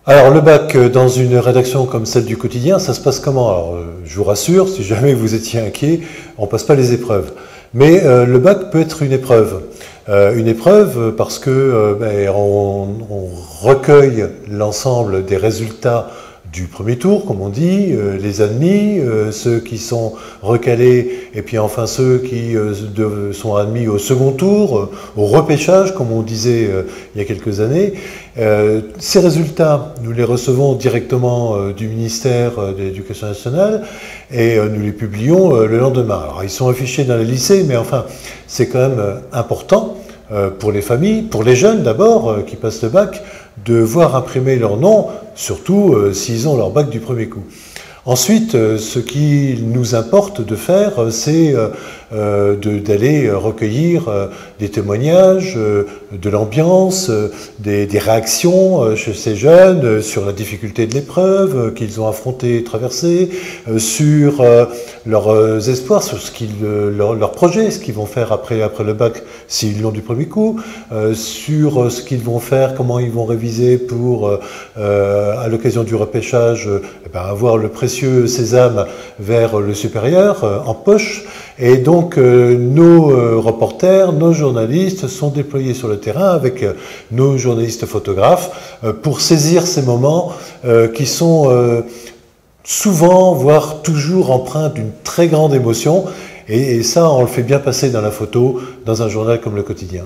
Alors le bac dans une rédaction comme celle du quotidien, ça se passe comment? Alors je vous rassure, si jamais vous étiez inquiet, on ne passe pas les épreuves. Mais le bac peut être une épreuve. Une épreuve parce que on recueille l'ensemble des résultats du premier tour, comme on dit, les admis, ceux qui sont recalés, et puis enfin ceux qui sont admis au second tour, au repêchage, comme on disait il y a quelques années. Ces résultats, nous les recevons directement du ministère de l'Éducation nationale et nous les publions le lendemain. Alors ils sont affichés dans les lycées, mais enfin c'est quand même important pour les familles, pour les jeunes d'abord qui passent le bac, de voir imprimer leur nom, surtout s'ils ont leur bac du premier coup. Ensuite, ce qui nous importe de faire, c'est d'aller recueillir des témoignages, de l'ambiance, des réactions chez ces jeunes sur la difficulté de l'épreuve qu'ils ont affrontée et traversée, sur leurs espoirs, sur leurs projets, ce qu'ils vont faire après le bac s'ils l'ont du premier coup, sur ce qu'ils vont faire, comment ils vont réviser pour, à l'occasion du repêchage, avoir le précieux sésame vers le supérieur en poche. Et donc nos reporters, nos journalistes sont déployés sur le terrain avec nos journalistes photographes pour saisir ces moments qui sont souvent, voire toujours empreints d'une très grande émotion. Et ça, on le fait bien passer dans la photo, dans un journal comme Le Quotidien.